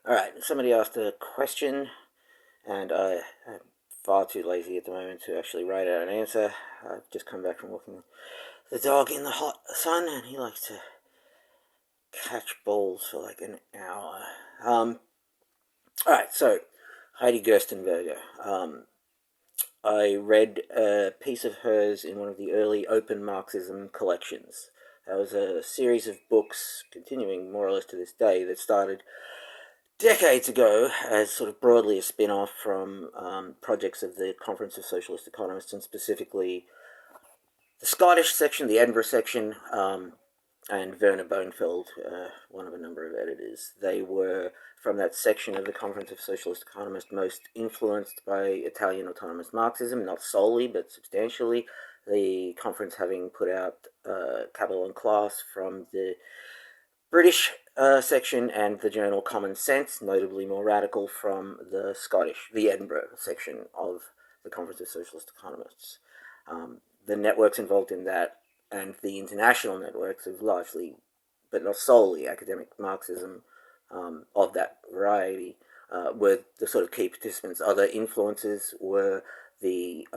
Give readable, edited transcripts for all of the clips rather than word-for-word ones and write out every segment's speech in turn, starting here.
Alright, somebody asked a question, and I am far too lazy at the moment to actually write out an answer. I've just come back from walking the dog in the hot sun, and he likes to catch balls for like an hour. Alright, so, Heide Gerstenberger. I read a piece of hers in one of the early open Marxism collections. That was a series of books, continuing more or less to this day, that started decades ago as sort of broadly a spin-off from projects of the Conference of Socialist Economists, and specifically the Scottish section, the Edinburgh section, and Werner Bonefeld, one of a number of editors. They were, from that section of the Conference of Socialist Economists, most influenced by Italian autonomous Marxism, not solely, but substantially. The conference having put out Capital and Class from the British section, and the journal Common Sense, notably more radical, from the Edinburgh section of the Conference of Socialist Economists. The networks involved in that, and the international networks of largely, but not solely, academic Marxism of that variety, were the sort of key participants. Other influences were the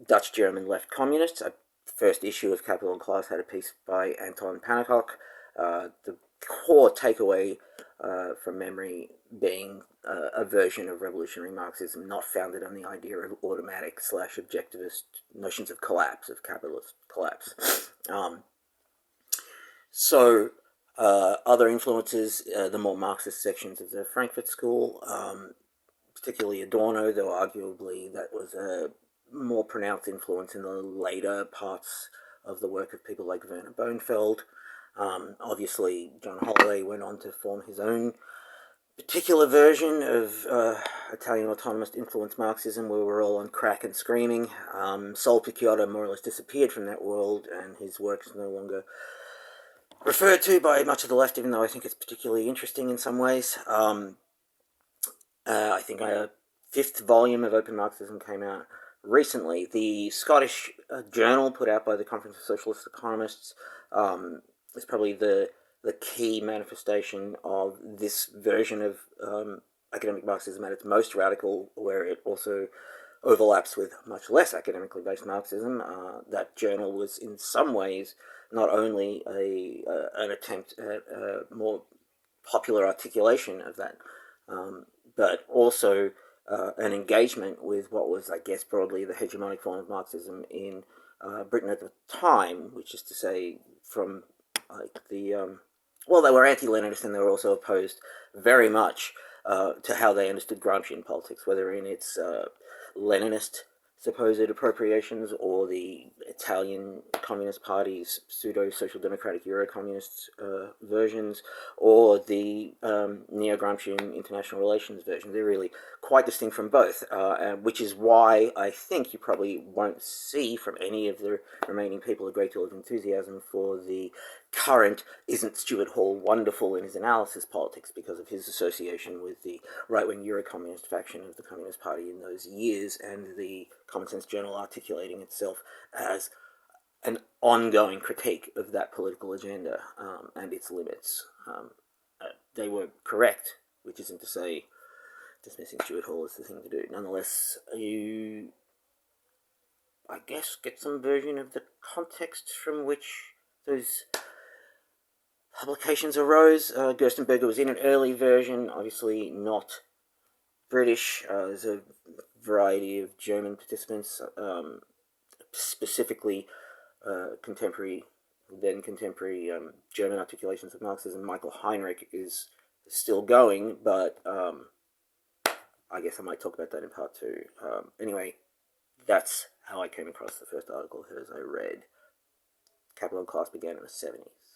Dutch-German left communists. The first issue of Capital and Class had a piece by Anton Pannekoek. The core takeaway from memory being a version of revolutionary Marxism not founded on the idea of automatic / objectivist notions of collapse, of capitalist collapse. Other influences, the more Marxist sections of the Frankfurt School, particularly Adorno, though arguably that was a more pronounced influence in the later parts of the work of people like Werner Bonefeld. Obviously, John Holloway went on to form his own particular version of Italian autonomist influence Marxism, where we're all on crack and screaming. Sol Picciotto more or less disappeared from that world, and his work is no longer referred to by much of the left, even though I think it's particularly interesting in some ways. I think a fifth volume of Open Marxism came out recently. The Scottish journal put out by the Conference of Socialist Economists is probably the key manifestation of this version of academic Marxism at its most radical, where it also overlaps with much less academically based Marxism. That journal was in some ways not only an attempt at a more popular articulation of that, but also an engagement with what was, I guess, broadly the hegemonic form of Marxism in Britain at the time, which is to say, from like they were anti-Leninist, and they were also opposed very much to how they understood Gramscian politics, whether in its Leninist supposed appropriations or the Italian Communist Party's pseudo-social democratic Euro-communist versions, or the neo-Gramscian international relations version. They're really quite distinct from both, which is why I think you probably won't see from any of the remaining people a great deal of enthusiasm for the current "Isn't Stuart Hall wonderful in his analysis politics," because of his association with the right-wing Euro-communist faction of the Communist Party in those years, and the Common Sense Journal articulating itself as an ongoing critique of that political agenda and its limits. They were correct, which isn't to say dismissing Stuart Hall is the thing to do. Nonetheless, you, I guess, get some version of the context from which those publications arose. Gerstenberger was in an early version, obviously not British. There's a variety of German participants, specifically then contemporary German articulations of Marxism. Michael Heinrich is still going, but I guess I might talk about that in part two. Anyway, that's how I came across the first article of hers I read. Capital and Class began in the 70s.